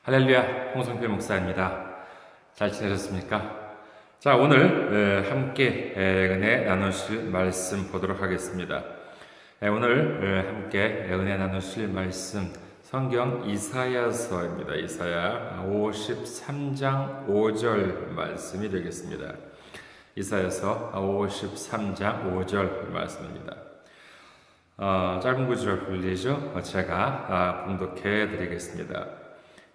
할렐루야, 홍성필 목사입니다. 잘 지내셨습니까? 자, 오늘 함께 은혜 나누실 말씀 보도록 하겠습니다. 오늘 함께 은혜 나누실 말씀 성경 이사야서입니다. 이사야 53장 5절 말씀이 되겠습니다. 이사야서 53장 5절 말씀입니다. 짧은 구절 불리죠? 제가 봉독해 드리겠습니다.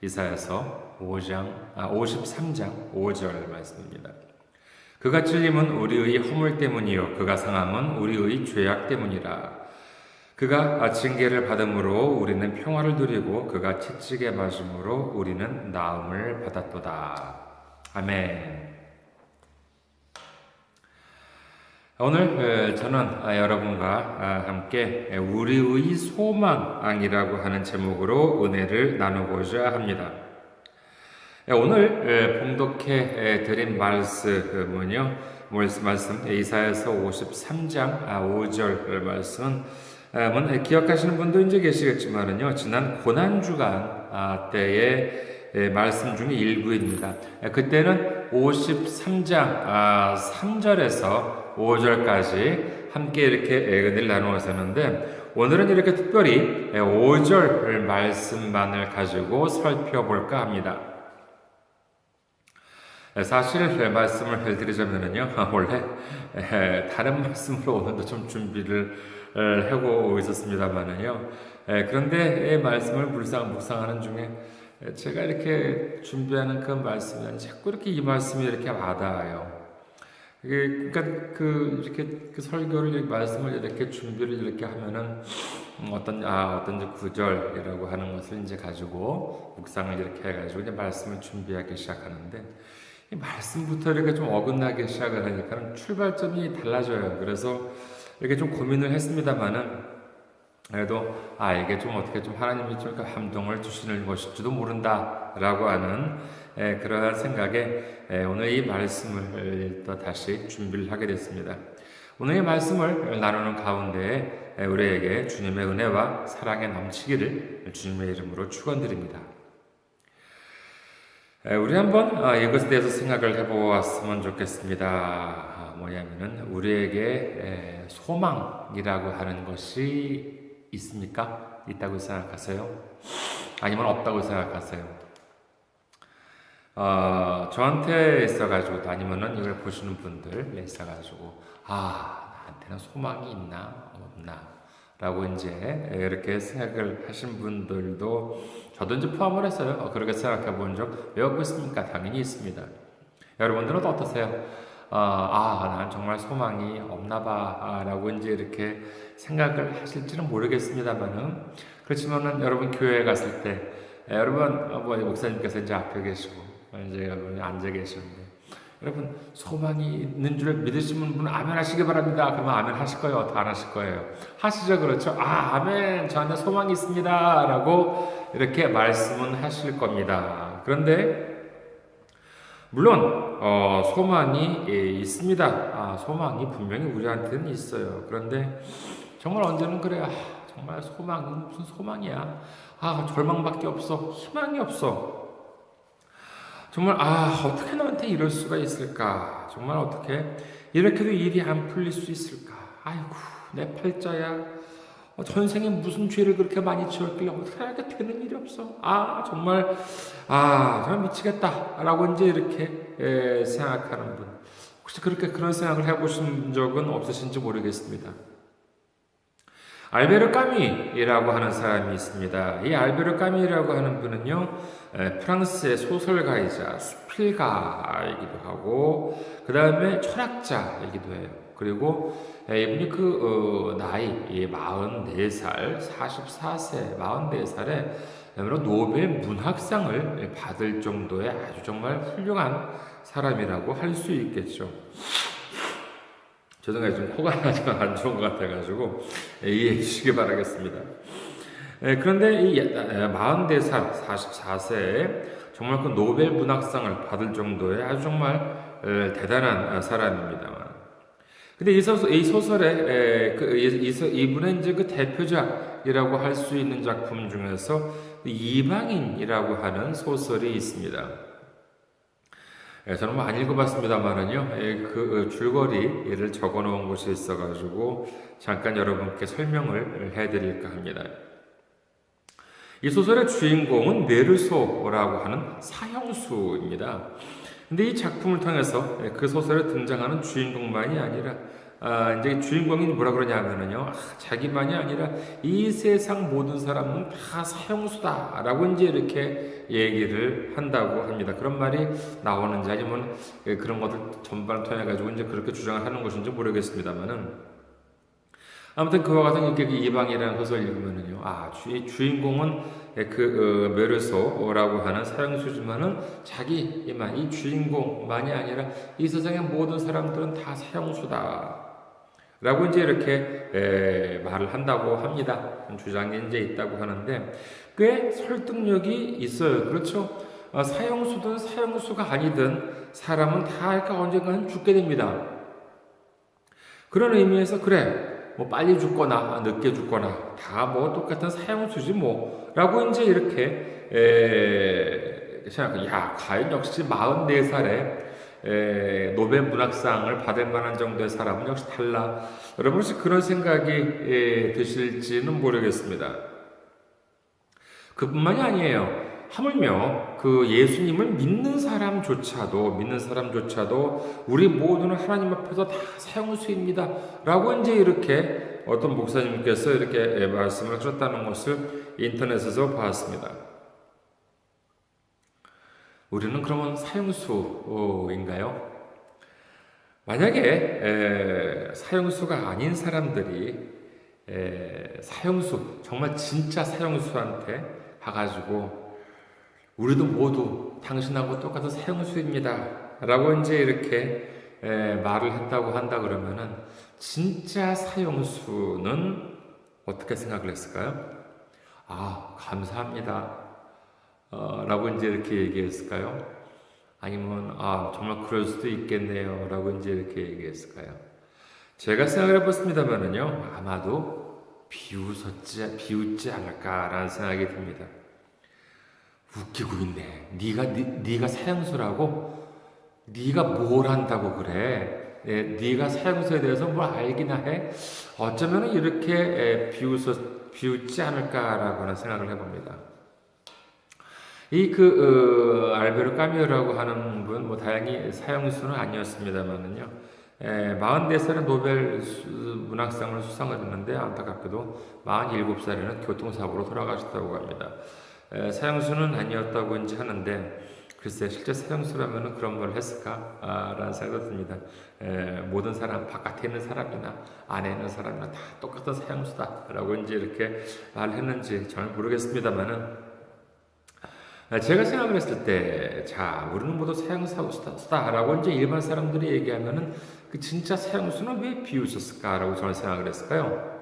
이사야서 53장 5절 말씀입니다. 그가 찔림은 우리의 허물 때문이요 그가 상함은 우리의 죄악 때문이라. 그가 징계를 받음으로 우리는 평화를 누리고 그가 채찍에 맞음으로 우리는 나음을 받았도다. 아멘. 오늘 저는 여러분과 함께 우리의 소망이라고 하는 제목으로 은혜를 나누고자 합니다. 오늘 봉독해 드린 말씀은요, 이사야서 53장 5절 말씀은 기억하시는 분도 이제 계시겠지만은요, 지난 고난주간 때의 말씀 중에 일부입니다. 그때는 53장 3절에서 5절까지 함께 이렇게 은혜를 나누었었는데, 오늘은 이렇게 특별히 5절 말씀만을 가지고 살펴볼까 합니다. 사실 말씀을 드리자면요, 원래 다른 말씀으로 오늘도 좀 준비를 하고 있었습니다만은요, 그런데 이 말씀을 묵상하는 중에 제가 이렇게 준비하는 그 말씀이 자꾸 이렇게 이 말씀이 이렇게 와닿아요. 그러니까 이렇게 설교를 말씀을 이렇게 준비를 이렇게 하면은 어떤 구절이라고 하는 것을 이제 가지고 묵상을 이렇게 해가지고 이제 말씀을 준비하기 시작하는데, 이 말씀부터 이렇게 좀 어긋나기 시작을 하니까 출발점이 달라져요. 그래서 이렇게 좀 고민을 했습니다만은, 그래도 이게 좀 어떻게 좀 하나님이 좀 감동을 주시는 것일지도 모른다라고 하는 그러한 생각에 오늘 이 말씀을 또 다시 준비를 하게 됐습니다. 오늘 이 말씀을 나누는 가운데 우리에게 주님의 은혜와 사랑에 넘치기를 주님의 이름으로 축원드립니다. 우리 한번 이것에 대해서 생각을 해보았으면 좋겠습니다. 뭐냐면은 우리에게 소망이라고 하는 것이 있습니까? 있다고 생각하세요? 아니면 없다고 생각하세요? 저한테 있어가지고, 아니면은 이걸 보시는 분들 있어가지고, 나한테는 소망이 있나 없나 라고 이제 이렇게 생각을 하신 분들도 저도 이제 포함을 했어요. 그렇게 생각해 본 적 왜 없겠습니까? 당연히 있습니다. 여러분들은 어떠세요? 난 정말 소망이 없나 봐 라고 이제 이렇게 생각을 하실지는 모르겠습니다만은, 그렇지만은 여러분 교회에 갔을 때 여러분 목사님께서 이제 앞에 계시고 이제 앉아 계시는데, 여러분 소망이 있는 줄 믿으시는 분은 아멘 하시기 바랍니다. 그러면 아멘 하실 거예요? 다 안 하실 거예요? 하시죠. 그렇죠? 아멘, 저한테 소망이 있습니다 라고 이렇게 말씀은 하실 겁니다. 그런데 물론 소망이 있습니다. 소망이 분명히 우리한테는 있어요. 그런데 정말 언제는 그래요. 정말 소망은 무슨 소망이야. 절망밖에 없어. 희망이 없어. 정말 어떻게 나한테 이럴 수가 있을까? 정말 어떻게 이렇게도 일이 안 풀릴 수 있을까? 아이고, 내 팔자야. 전생에 무슨 죄를 그렇게 많이 지었길래 어떻게 이렇게 되는 일이 없어? 정말 미치겠다 라고 이제 이렇게 생각하는 분, 혹시 그런 생각을 해보신 적은 없으신지 모르겠습니다. 알베르 까미라고 하는 사람이 있습니다. 이 알베르 까미라고 하는 분은요, 프랑스의 소설가이자 수필가이기도 하고, 그 다음에 철학자이기도 해요. 그리고 이분이 나이 44살, 44살에 노벨 문학상을 받을 정도의 아주 정말 훌륭한 사람이라고 할 수 있겠죠. 죄송해요. 좀 코가 안 좋은 것 같아가지고 이해해 주시기 바라겠습니다. 그런데 이 44살, 44세에 정말 그 노벨 문학상을 받을 정도의 아주 정말 대단한 사람입니다만, 근데 이 소설에 이분의 이제 그 대표작이라고 할 수 있는 작품 중에서 이방인이라고 하는 소설이 있습니다. 저는 안 읽어봤습니다만은요, 그 줄거리를 적어놓은 곳이 있어가지고 잠깐 여러분께 설명을 해드릴까 합니다. 이 소설의 주인공은 메르소라고 하는 사형수입니다. 근데 이 작품을 통해서 그 소설에 등장하는 주인공만이 아니라 이제 주인공이 뭐라 그러냐면은요, 자기만이 아니라 이 세상 모든 사람은 다 사형수다라고 이제 이렇게 얘기를 한다고 합니다. 그런 말이 나오는지 아니면 그런 것들 전반을 통해 가지고 이제 그렇게 주장을 하는 것인지 모르겠습니다만은. 아무튼 그와 같은 이방이라는 소설 읽으면은요, 주인공은 메르소라고 하는 사형수지만은 자기만 이 주인공만이 아니라 이 세상의 모든 사람들은 다 사형수다. 라고 이제 이렇게 말을 한다고 합니다. 주장이 이제 있다고 하는데 꽤 설득력이 있어요. 그렇죠? 사형수든 사형수가 아니든 사람은 다 이렇게 언젠가는 죽게 됩니다. 그런 의미에서 그래. 뭐 빨리 죽거나 늦게 죽거나 다 뭐 똑같은 사형수지 뭐 라고 이제 이렇게 생각해. 과연 역시 44살에 노벨 문학상을 받을 만한 정도의 사람은 역시 달라. 여러분 혹시 그런 생각이 드실지는 모르겠습니다. 그뿐만이 아니에요. 하물며 그 예수님을 믿는 사람조차도 우리 모두는 하나님 앞에서 다 사형수입니다. 라고 이제 이렇게 어떤 목사님께서 이렇게 말씀을 하셨다는 것을 인터넷에서 봤습니다. 우리는 그러면 사형수인가요? 만약에 사형수가 아닌 사람들이 사형수, 정말 진짜 사형수한테 가가지고 우리도 모두 당신하고 똑같은 사형수입니다 라고 이제 이렇게 말을 했다고 한다 그러면은 진짜 사형수는 어떻게 생각을 했을까요? 감사합니다 라고 이제 이렇게 얘기했을까요? 아니면 정말 그럴 수도 있겠네요 라고 이제 이렇게 얘기했을까요? 제가 생각을 해봤습니다만은요, 아마도 비웃지 않을까라는 생각이 듭니다. 웃기고 있네. 네가 사형수라고? 네가 뭘 한다고 그래? 네가 사형수에 대해서 뭘 알기나 해? 어쩌면 이렇게 비웃지 않을까라고 하는 생각을 해봅니다. 알베르 까뮤라고 하는 분, 다행히 사형수는 아니었습니다만은요, 44살에 노벨 문학상을 수상을 했는데 안타깝게도 47살에는 교통사고로 돌아가셨다고 합니다. 사형수는 아니었다고 이제 하는데 글쎄 실제 사형수라면 그런 걸 했을까? 라는 생각이 듭니다. 모든 사람, 바깥에 있는 사람이나 안에 있는 사람이나 다 똑같은 사형수다 라고 이제 이렇게 말했는지 잘 모르겠습니다만은 제가 생각을 했을 때, 우리는 모두 사형수다라고 이제 일반 사람들이 얘기하면은 그 진짜 사형수는 왜 비웃었을까라고 저는 생각을 했을까요?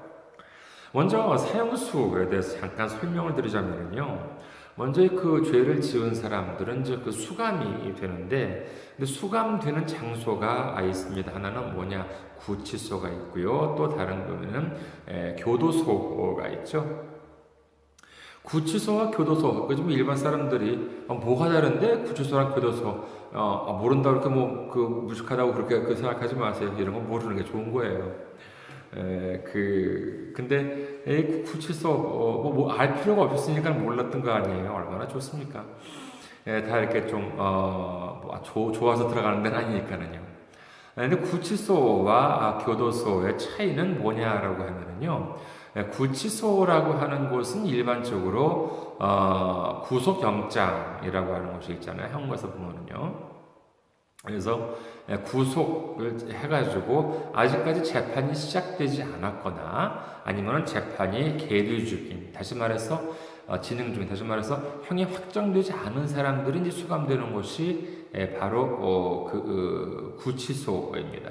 먼저 사형수에 대해서 잠깐 설명을 드리자면요. 먼저 그 죄를 지은 사람들은 이제 그 수감이 되는데, 근데 수감되는 장소가 있습니다. 하나는 뭐냐, 구치소가 있고요. 또 다른 거는 교도소가 있죠. 구치소와 교도소, 좀 일반 사람들이 뭐가 다른데 구치소랑 교도소 모른다 그렇게 무식하다고 그렇게 생각하지 마세요. 이런 거 모르는 게 좋은 거예요. 근데 구치소 알 필요가 없었으니까 몰랐던 거 아니에요. 얼마나 좋습니까? 다 이렇게 좀 좋아서 들어가는 데는 아니니까는요. 근데 구치소와 교도소의 차이는 뭐냐라고 하면은요. 구치소라고 하는 곳은 일반적으로 구속영장이라고 하는 것이 있잖아요. 한국에서 보면은요. 그래서 구속을 해가지고 아직까지 재판이 시작되지 않았거나 아니면 재판이 계류 중인, 다시 말해서 진행 중인, 다시 말해서 형이 확정되지 않은 사람들이 이제 수감되는 곳이 바로 구치소입니다.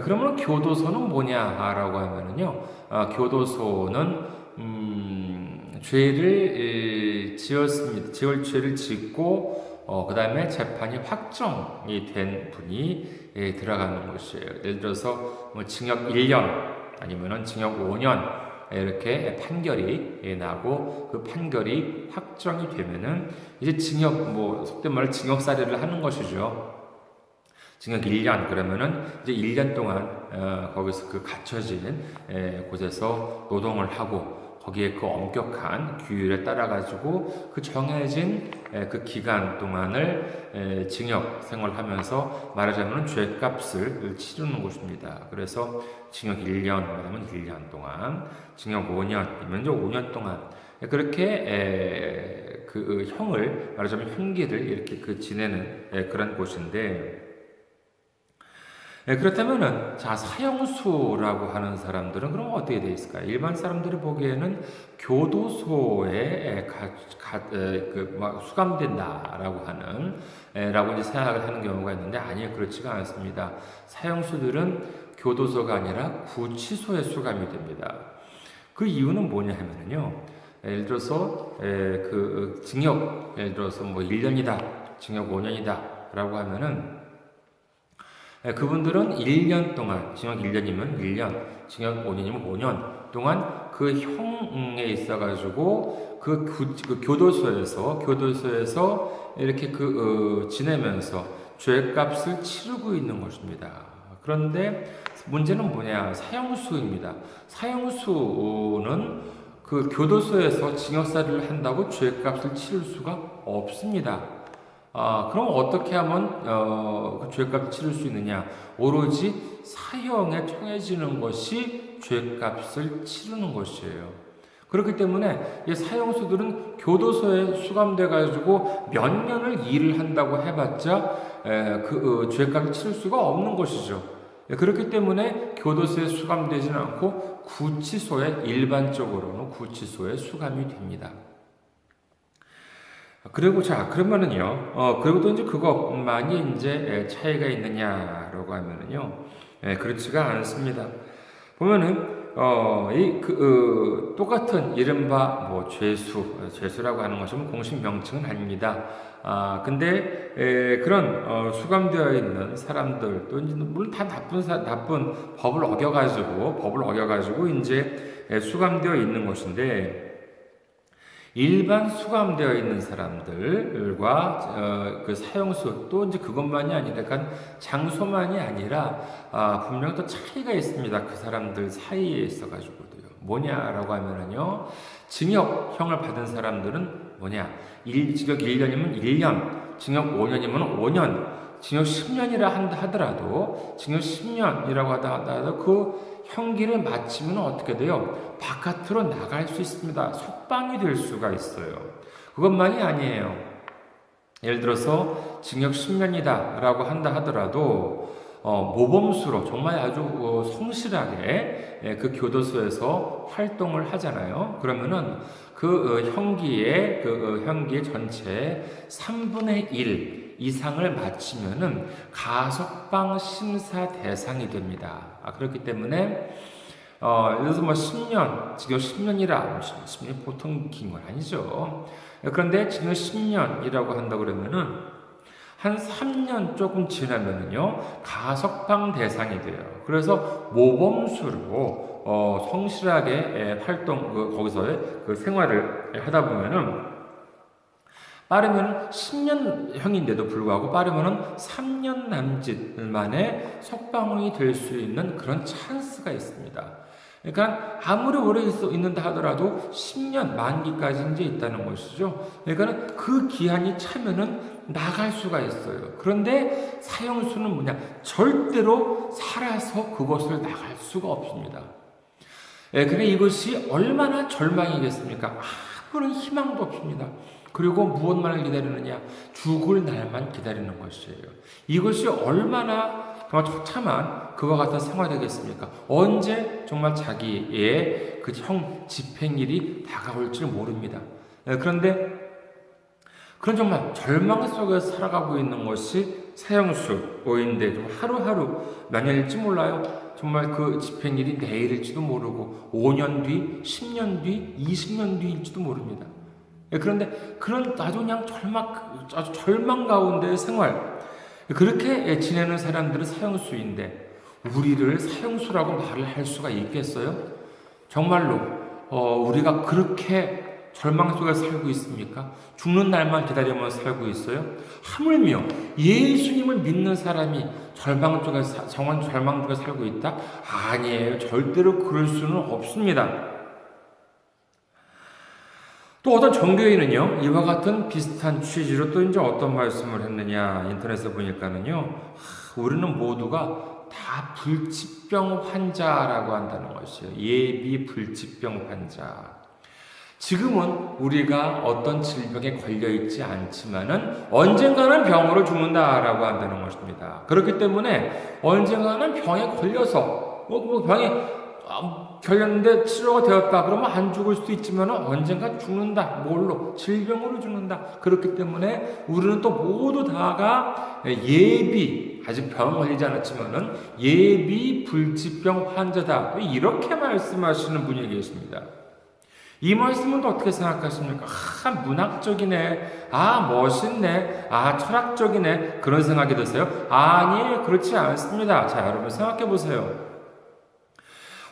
그러면 교도소는 뭐냐라고 하면은요, 교도소는 죄를 지었습니다. 죄를 짓고 그 다음에 재판이 확정이 된 분이 들어가는 곳이에요. 예를 들어서 징역 1년 아니면은 징역 5년 이렇게 판결이 나고 그 판결이 확정이 되면은 이제 징역 뭐 속된 말로 징역살이를 하는 것이죠. 징역 1년 그러면은 이제 1년 동안 거기서 그 갇혀진 곳에서 노동을 하고 거기에 그 엄격한 규율에 따라 가지고 그 정해진 그 기간 동안을 징역 생활하면서 말하자면 죄값을 치르는 곳입니다. 그래서 징역 1년 그러면 1년 동안, 징역 5년이면 이제 5년 동안 그렇게 그 형을 말하자면 형기를 이렇게 그 지내는 그런 곳인데. 그렇다면은, 자, 사형수라고 하는 사람들은 그럼 어떻게 되어 있을까요? 일반 사람들이 보기에는 교도소에 수감된다라고 라고 이제 생각을 하는 경우가 있는데, 아니요, 그렇지가 않습니다. 사형수들은 교도소가 아니라 구치소에 수감이 됩니다. 그 이유는 뭐냐 하면요. 예를 들어서, 징역, 예를 들어서 뭐 1년이다, 징역 5년이다, 라고 하면은, 그분들은 1년 동안, 징역 1년이면 1년, 징역 5년이면 5년 동안 그 형에 있어가지고 그 교도소에서 이렇게 지내면서 죄값을 치르고 있는 것입니다. 그런데 문제는 뭐냐? 사형수입니다. 사형수는 그 교도소에서 징역살이를 한다고 죄값을 치를 수가 없습니다. 그럼 어떻게 하면 그 죄값을 치를 수 있느냐? 오로지 사형에 청해지는 것이 죄값을 치르는 것이에요. 그렇기 때문에 이 사형수들은 교도소에 수감돼 가지고 몇 년을 일을 한다고 해봤자 죄값을 치를 수가 없는 것이죠. 그렇기 때문에 교도소에 수감되지는 않고 일반적으로는 구치소에 수감이 됩니다. 그리고 자, 그러면은요, 그리고 또 이제 그것만이 이제 차이가 있느냐라고 하면은요, 그렇지가 않습니다. 보면은, 똑같은 이른바 뭐 죄수라고 하는 것은 공식 명칭은 아닙니다. 근데, 그런, 수감되어 있는 사람들도, 물론 다 나쁜 법을 어겨가지고, 이제, 수감되어 있는 것인데, 일반 수감되어 있는 사람들과 그 사형수 또 이제 그것만이 아니라 그러니까 장소만이 아니라 분명 또 차이가 있습니다. 그 사람들 사이에 있어가지고도요. 뭐냐라고 하면은요, 징역형을 받은 사람들은 뭐냐? 징역 1년이면 1년, 징역 5년이면 5년, 징역 10년이라 하더라도 징역 10년이라고 하더라도 그 형기를 마치면 어떻게 돼요? 바깥으로 나갈 수 있습니다. 석방이 될 수가 있어요. 그것만이 아니에요. 예를 들어서 징역 10년이다 라고 한다 하더라도 모범수로 정말 아주 성실하게 그 교도소에서 활동을 하잖아요. 그러면은 그 형기의 전체 3분의 1 이상을 마치면은 가석방 심사 대상이 됩니다. 그렇기 때문에 예를 들어서 뭐 10년, 징역 10년이라 10년이 보통 긴 건 아니죠. 그런데 징역 10년이라고 한다 그러면은 한 3년 조금 지나면은요 가석방 대상이 돼요. 그래서 모범수로 성실하게 거기서의 그 생활을 하다 보면은 빠르면 10년형인데도 불구하고 빠르면 3년 남짓 만에 석방이 될 수 있는 그런 찬스가 있습니다. 그러니까 아무리 오래 있는다 하더라도 10년 만기까지 이제 있다는 것이죠. 그러니까 그 기한이 차면은 나갈 수가 있어요. 그런데 사형수는 뭐냐? 절대로 살아서 그것을 나갈 수가 없습니다. 그런데 이것이 얼마나 절망이겠습니까? 아무런 희망도 없습니다. 그리고 무엇만을 기다리느냐? 죽을 날만 기다리는 것이에요. 이것이 얼마나 정말 처참한 그와 같은 생활이겠습니까? 언제 정말 자기의 그 집행일이 다가올지 모릅니다. 그런데 그런 정말 절망 속에서 살아가고 있는 것이 사형수인데 좀 하루하루 몇 년일지 몰라요. 정말 그 집행일이 내일일지도 모르고 5년 뒤, 10년 뒤, 20년 뒤일지도 모릅니다. 그런데 그런 아주 그냥 아주 절망 가운데의 생활, 그렇게 지내는 사람들은 사형수인데 우리를 사형수라고 말을 할 수가 있겠어요? 정말로 우리가 그렇게 절망 속에 살고 있습니까? 죽는 날만 기다리면서 살고 있어요? 하물며 예수님을 믿는 사람이 절망 속에 살고 있다? 아니에요. 절대로 그럴 수는 없습니다. 또 어떤 종교인은요, 이와 같은 비슷한 취지로 또 이제 어떤 말씀을 했느냐, 인터넷에 보니까는요, 우리는 모두가 다 불치병 환자라고 한다는 것이에요. 예비 불치병 환자. 지금은 우리가 어떤 질병에 걸려있지 않지만은 언젠가는 병으로 죽는다라고 한다는 것입니다. 그렇기 때문에 언젠가는 병에 걸려서, 병에 걸렸는데 치료가 되었다 그러면 안 죽을 수도 있지만 언젠가 죽는다. 뭘로? 질병으로 죽는다. 그렇기 때문에 우리는 또 모두 다가 예비, 아직 병 걸리지 않았지만은 예비 불치병 환자다. 이렇게 말씀하시는 분이 계십니다. 이 말씀은 또 어떻게 생각하십니까? 문학적이네. 멋있네. 철학적이네. 그런 생각이 드세요? 아니에요. 그렇지 않습니다. 자, 여러분 생각해 보세요.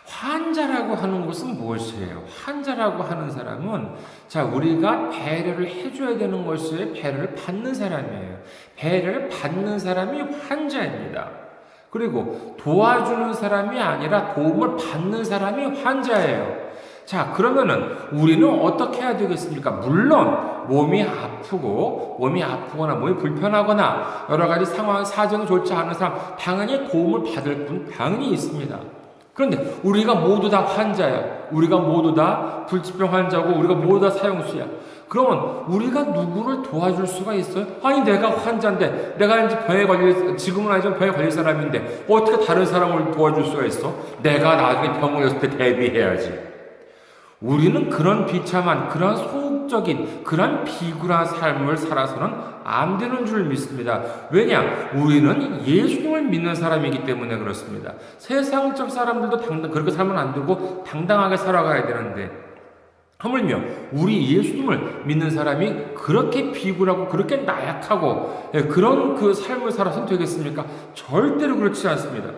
환자라고 하는 것은 무엇이에요? 환자라고 하는 사람은, 자, 우리가 배려를 해줘야 되는 것이 배려를 받는 사람이에요. 배려를 받는 사람이 환자입니다. 그리고 도와주는 사람이 아니라 도움을 받는 사람이 환자예요. 자, 그러면은 우리는 어떻게 해야 되겠습니까? 물론 몸이 아프거나 몸이 불편하거나 여러 가지 상황, 사정이 좋지 않은 사람 당연히 도움을 받을 분 당연히 있습니다. 그런데 우리가 모두 다 환자야. 우리가 모두 다 불치병 환자고 우리가 모두 다 사형수야. 그러면 우리가 누구를 도와줄 수가 있어요? 아니, 내가 환자인데, 내가 이제 지금은 아니지만 병에 걸릴 사람인데 어떻게 다른 사람을 도와줄 수가 있어? 내가 나중에 병 걸렸을 때 대비해야지. 우리는 그런 비참한, 그런 소극적인, 그런 비굴한 삶을 살아서는 안 되는 줄 믿습니다. 왜냐? 우리는 예수님을 믿는 사람이기 때문에 그렇습니다. 세상적 사람들도 그렇게 살면 안 되고 당당하게 살아가야 되는데, 하물며 우리 예수님을 믿는 사람이 그렇게 비굴하고 그렇게 나약하고 그런 그 삶을 살아서는 되겠습니까? 절대로 그렇지 않습니다.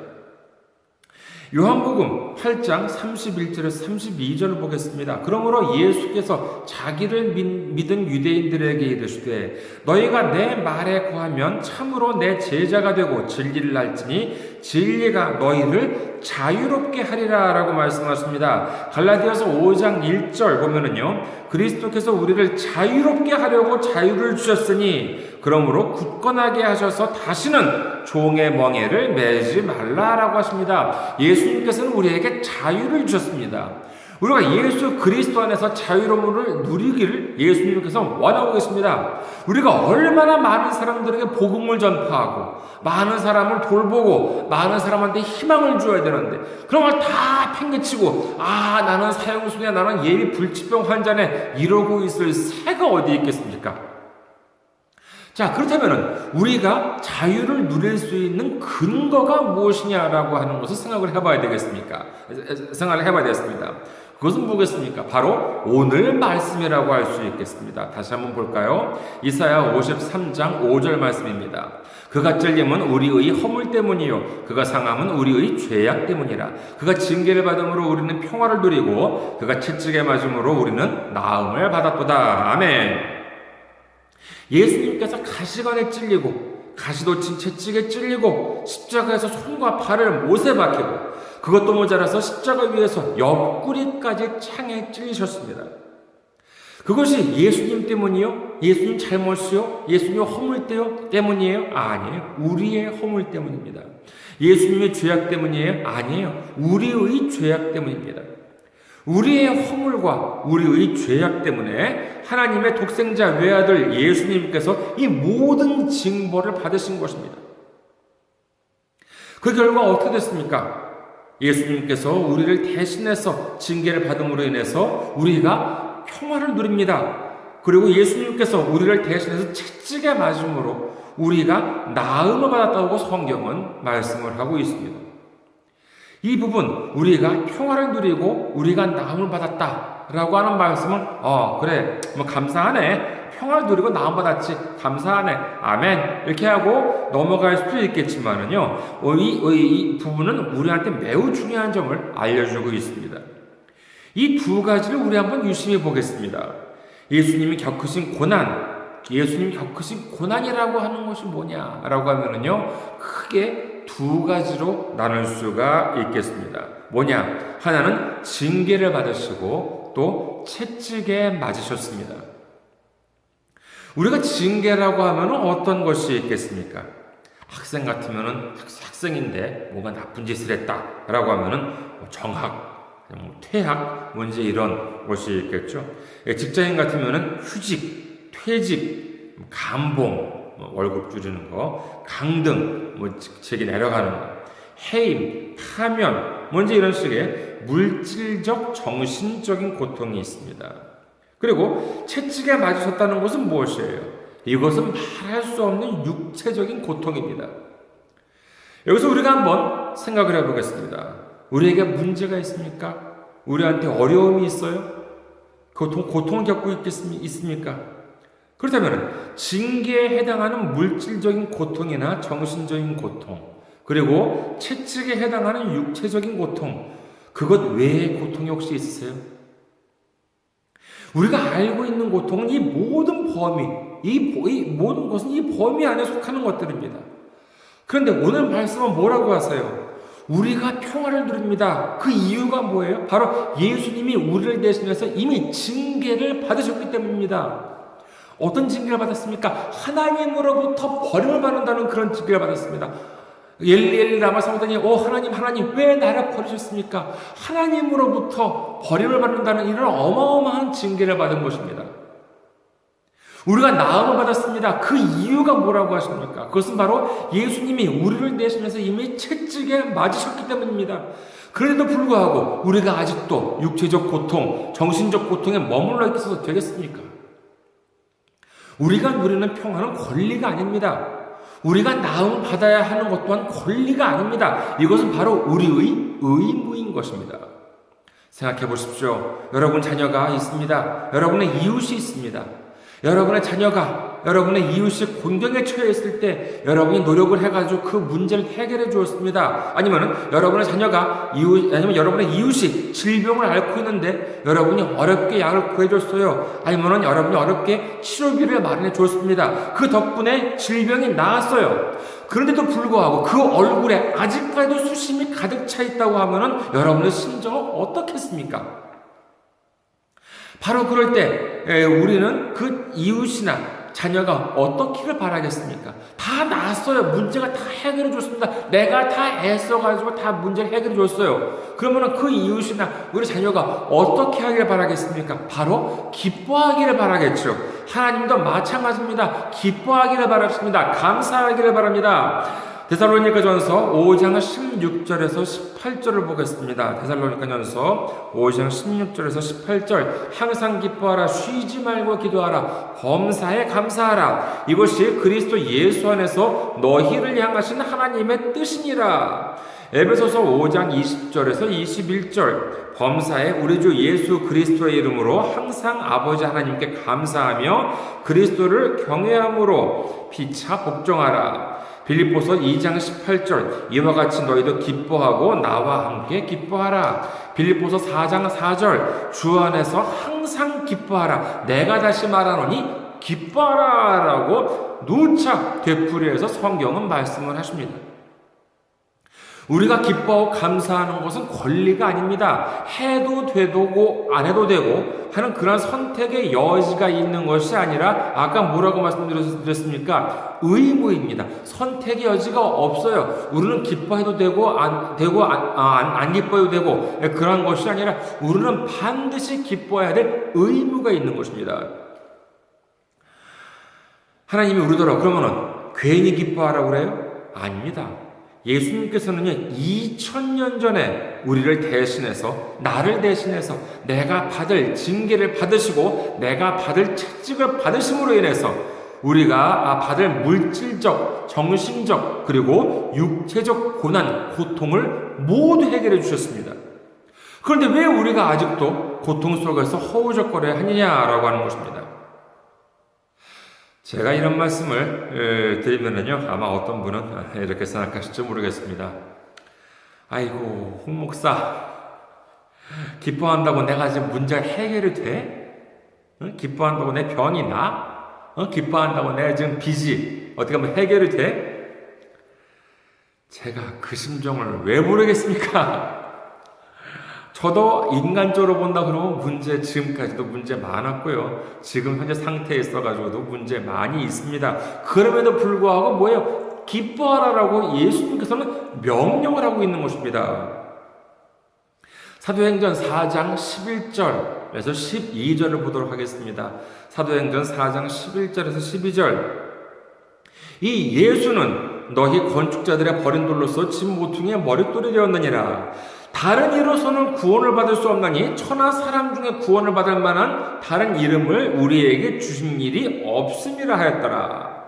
요한복음 8장 31절에서 32절을 보겠습니다. 그러므로 예수께서 자기를 믿은 유대인들에게 이르시되 너희가 내 말에 거하면 참으로 내 제자가 되고 진리를 알지니 진리가 너희를 자유롭게 하리라 라고 말씀하십니다. 갈라디아서 5장 1절 보면은요, 그리스도께서 우리를 자유롭게 하려고 자유를 주셨으니 그러므로 굳건하게 하셔서 다시는 종의 멍에를 매지 말라라고 하십니다. 예수님께서는 우리에게 자유를 주셨습니다. 우리가 예수 그리스도 안에서 자유로움을 누리기를 예수님께서 원하고 계십니다. 우리가 얼마나 많은 사람들에게 복음을 전파하고 많은 사람을 돌보고 많은 사람한테 희망을 줘야 되는데 그런 걸 다 팽개치고 나는 사형수냐, 나는 예비 불치병 환자네 이러고 있을 새가 어디 있겠습니까? 자, 그렇다면 우리가 자유를 누릴 수 있는 근거가 무엇이냐라고 하는 것을 생각을 해봐야 되겠습니까? 생각을 해봐야 되겠습니다. 그것은 뭐겠습니까? 바로 오늘 말씀이라고 할 수 있겠습니다. 다시 한번 볼까요? 이사야 53장 5절 말씀입니다. 그가 찔림은 우리의 허물 때문이요 그가 상함은 우리의 죄악 때문이라. 그가 징계를 받음으로 우리는 평화를 누리고 그가 채찍에 맞음으로 우리는 나음을 받았도다. 아멘. 예수님께서 가시관에 찔리고 가시돋친 채찍에 찔리고 십자가에서 손과 발을 못에 박히고 그것도 모자라서 십자가 위에서 옆구리까지 창에 찔리셨습니다. 그것이 예수님 때문이요? 예수님 잘못이요? 예수님 허물 때문이에요? 아니에요. 우리의 허물 때문입니다. 예수님의 죄악 때문이에요? 아니에요. 우리의 죄악 때문입니다. 우리의 허물과 우리의 죄악 때문에 하나님의 독생자 외아들 예수님께서 이 모든 징벌을 받으신 것입니다. 그 결과 어떻게 됐습니까? 예수님께서 우리를 대신해서 징계를 받음으로 인해서 우리가 평화를 누립니다. 그리고 예수님께서 우리를 대신해서 채찍에 맞음으로 우리가 나음을 받았다고 성경은 말씀을 하고 있습니다. 이 부분 우리가 평화를 누리고 우리가 나음을 받았다라고 하는 말씀은 그래 감사하네, 평화를 누리고 나음 받았지, 감사하네, 아멘 이렇게 하고 넘어갈 수도 있겠지만은요, 이 부분은 우리한테 매우 중요한 점을 알려주고 있습니다. 이 두 가지를 우리 한번 유심히 보겠습니다. 예수님이 겪으신 고난이라고 하는 것이 뭐냐라고 하면은요, 크게 두 가지로 나눌 수가 있겠습니다. 뭐냐? 하나는 징계를 받으시고 또 채찍에 맞으셨습니다. 우리가 징계라고 하면 어떤 것이 있겠습니까? 학생 같으면은 학생인데 뭔가 나쁜 짓을 했다라고 하면은 정학, 퇴학, 이제 이런 것이 있겠죠. 직장인 같으면은 휴직, 퇴직, 감봉, 월급 줄이는 거, 강등, 직책이 내려가는 거, 해임, 파면, 이제 이런 식의 물질적, 정신적인 고통이 있습니다. 그리고 채찍에 맞으셨다는 것은 무엇이에요? 이것은 말할 수 없는 육체적인 고통입니다. 여기서 우리가 한번 생각을 해보겠습니다. 우리에게 문제가 있습니까? 우리한테 어려움이 있어요? 고통을 겪고 있습니까? 그렇다면 징계에 해당하는 물질적인 고통이나 정신적인 고통, 그리고 채찍에 해당하는 육체적인 고통, 그것 외의 고통이 혹시 있으세요? 우리가 알고 있는 고통은 이 모든 모든 것은 이 범위 안에 속하는 것들입니다. 그런데 오늘 말씀은 뭐라고 하세요? 우리가 평화를 누립니다. 그 이유가 뭐예요? 바로 예수님이 우리를 대신해서 이미 징계를 받으셨기 때문입니다. 어떤 징계를 받았습니까? 하나님으로부터 버림을 받는다는 그런 징계를 받았습니다. 엘리 라마 사오더니 하나님 왜 나를 버리셨습니까? 하나님으로부터 버림을 받는다는 이런 어마어마한 징계를 받은 것입니다. 우리가 나음을 받았습니다. 그 이유가 뭐라고 하십니까? 그것은 바로 예수님이 우리를 대신해서 이미 채찍에 맞으셨기 때문입니다. 그런데도 불구하고 우리가 아직도 육체적 고통, 정신적 고통에 머물러 있어도 되겠습니까? 우리가 누리는 평화는 권리가 아닙니다. 우리가 나음을 받아야 하는 것 또한 권리가 아닙니다. 이것은 바로 우리의 의무인 것입니다. 생각해 보십시오. 여러분 자녀가 있습니다. 여러분의 이웃이 있습니다. 여러분의 자녀가, 여러분의 이웃이 곤경에 처해 있을 때 여러분이 노력을 해가지고 그 문제를 해결해 주었습니다. 아니면 여러분의 자녀가 아니면 여러분의 이웃이 질병을 앓고 있는데 여러분이 어렵게 약을 구해줬어요. 아니면 여러분이 어렵게 치료비를 마련해 줬습니다. 그 덕분에 질병이 나았어요. 그런데도 불구하고 그 얼굴에 아직까지도 수심이 가득 차 있다고 하면 여러분의 심정은 어떻겠습니까? 바로 그럴 때 우리는 그 이웃이나 자녀가 어떻기를 바라겠습니까? 다 나았어요. 문제가 다 해결해 줬습니다. 내가 다 애써가지고 다 문제를 해결해 줬어요. 그러면 그 이웃이나 우리 자녀가 어떻게 하기를 바라겠습니까? 바로 기뻐하기를 바라겠죠. 하나님도 마찬가지입니다. 기뻐하기를 바랍니다. 감사하기를 바랍니다. 데살로니가전서 5장 16절에서 18절을 보겠습니다. 데살로니가전서 5장 16절에서 18절 항상 기뻐하라 쉬지 말고 기도하라 범사에 감사하라 이것이 그리스도 예수 안에서 너희를 향하신 하나님의 뜻이니라. 에베소서 5장 20절에서 21절 범사에 우리 주 예수 그리스도의 이름으로 항상 아버지 하나님께 감사하며 그리스도를 경외함으로 피차 복종하라. 빌립보서 2장 18절 이와 같이 너희도 기뻐하고 나와 함께 기뻐하라. 빌립보서 4장 4절 주 안에서 항상 기뻐하라. 내가 다시 말하노니 기뻐하라 라고 누차 되풀이해서 성경은 말씀을 하십니다. 우리가 기뻐하고 감사하는 것은 권리가 아닙니다. 해도 되고 안 해도 되고 하는 그런 선택의 여지가 있는 것이 아니라 아까 뭐라고 말씀드렸습니까? 의무입니다. 선택의 여지가 없어요. 우리는 기뻐해도 되고 안 기뻐해도 되고 그런 것이 아니라 우리는 반드시 기뻐해야 될 의무가 있는 것입니다. 하나님이 우리더러 그러면은 괜히 기뻐하라고 그래요? 아닙니다. 예수님께서는요, 2000년 전에 우리를 대신해서, 나를 대신해서 내가 받을 징계를 받으시고 내가 받을 채찍을 받으심으로 인해서 우리가 받을 물질적, 정신적, 그리고 육체적 고난, 고통을 모두 해결해 주셨습니다. 그런데 왜 우리가 아직도 고통 속에서 허우적거려야 하느냐라고 하는 것입니다. 제가 이런 말씀을 드리면은요, 아마 어떤 분은 이렇게 생각하실지 모르겠습니다. 아이고, 홍 목사, 기뻐한다고 내가 지금 문제가 해결이 돼? 기뻐한다고 내 병이 나? 기뻐한다고 내가 지금 빚이 어떻게 하면 해결이 돼? 제가 그 심정을 왜 모르겠습니까? 저도 인간적으로 본다 그러면 문제, 지금까지도 문제 많았고요. 지금 현재 상태에 있어가지고도 문제 많이 있습니다. 그럼에도 불구하고 뭐예요? 기뻐하라라고 예수님께서는 명령을 하고 있는 것입니다. 사도행전 4장 11절에서 12절을 보도록 하겠습니다. 사도행전 4장 11절에서 12절. 이 예수는 너희 건축자들의 버린 돌로서 집 모퉁이의 머릿돌이 되었느니라. 다른 이로서는 구원을 받을 수 없나니 천하 사람 중에 구원을 받을 만한 다른 이름을 우리에게 주신 일이 없음이라 하였더라.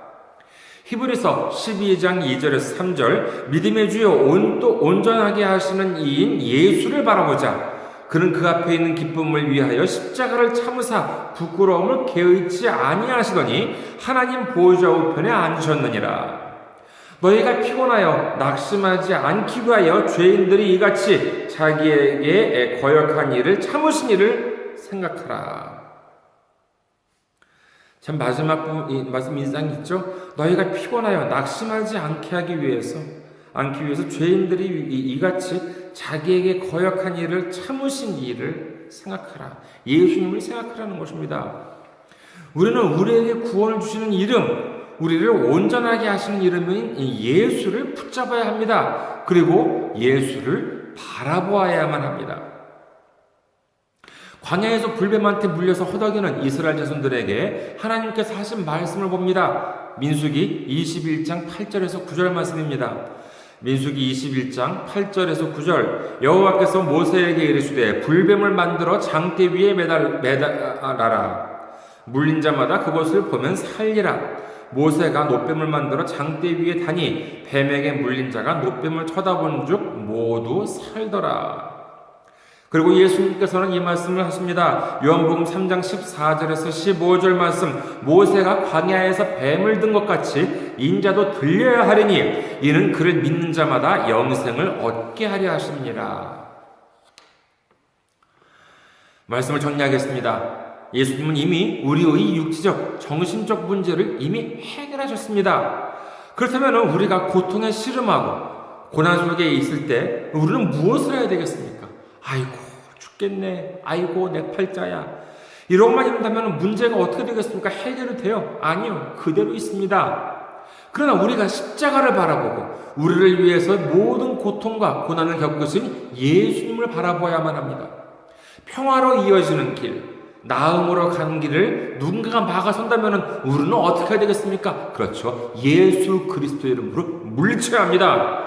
히브리서 12장 2절에서 3절. 믿음의 주여 온전하게 하시는 이인 예수를 바라보자. 그는 그 앞에 있는 기쁨을 위하여 십자가를 참으사 부끄러움을 개의치 아니하시더니 하나님 보좌 우편에 앉으셨느니라. 너희가 피곤하여 낙심하지 않기 위하여 죄인들이 이같이 자기에게 거역한 일을 참으신 일을 생각하라. 참 마지막 말씀 인상 있죠? 너희가 피곤하여 낙심하지 않기 위해서 죄인들이 이같이 자기에게 거역한 일을 참으신 일을 생각하라. 예수님을 생각하라는 것입니다. 우리는 우리에게 구원을 주시는 이름, 우리를 온전하게 하시는 이름인 예수를 붙잡아야 합니다. 그리고 예수를 바라보아야만 합니다. 광야에서 불뱀한테 물려서 허덕이는 이스라엘 자손들에게 하나님께서 하신 말씀을 봅니다. 민수기 21장 8절에서 9절 말씀입니다. 민수기 21장 8절에서 9절. 여호와께서 모세에게 이르시되 불뱀을 만들어 장대 위에 매달아라. 물린 자마다 그것을 보면 살리라. 모세가 놋뱀을 만들어 장대 위에 다니 뱀에게 물린 자가 놋뱀을 쳐다본 즉 모두 살더라. 그리고 예수님께서는 이 말씀을 하십니다. 요한복음 3장 14절에서 15절 말씀. 모세가 광야에서 뱀을 든 것 같이 인자도 들려야 하리니 이는 그를 믿는 자마다 영생을 얻게 하려 하심이니라. 말씀을 정리하겠습니다. 예수님은 이미 우리의 육체적, 정신적 문제를 이미 해결하셨습니다. 그렇다면 우리가 고통에 씨름하고 고난 속에 있을 때 우리는 무엇을 해야 되겠습니까? 아이고 죽겠네. 아이고 내 팔자야. 이런만 있다면 문제가 어떻게 되겠습니까? 해결이 돼요? 아니요. 그대로 있습니다. 그러나 우리가 십자가를 바라보고 우리를 위해서 모든 고통과 고난을 겪으신 예수님을 바라보아야만 합니다. 평화로 이어지는 길, 나음으로 가는 길을 누군가가 막아선다면 우리는 어떻게 해야 되겠습니까? 그렇죠. 예수 그리스도의 이름으로 물리쳐야 합니다.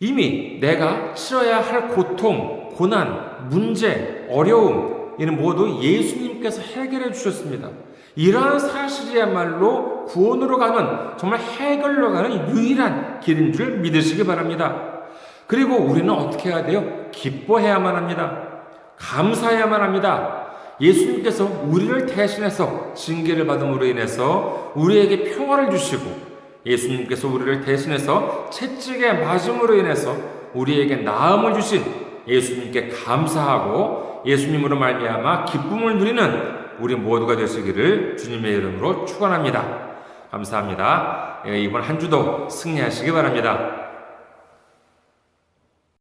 이미 내가 치러야 할 고통, 고난, 문제, 어려움, 이는 모두 예수님께서 해결해 주셨습니다. 이러한 사실이야말로 구원으로 가는, 정말 해결로 가는 유일한 길인 줄 믿으시기 바랍니다. 그리고 우리는 어떻게 해야 돼요? 기뻐해야만 합니다. 감사해야만 합니다. 예수님께서 우리를 대신해서 징계를 받음으로 인해서 우리에게 평화를 주시고, 예수님께서 우리를 대신해서 채찍에 맞음으로 인해서 우리에게 나음을 주신 예수님께 감사하고 예수님으로 말미암아 기쁨을 누리는 우리 모두가 되시기를 주님의 이름으로 축원합니다. 감사합니다. 이번 한 주도 승리하시기 바랍니다.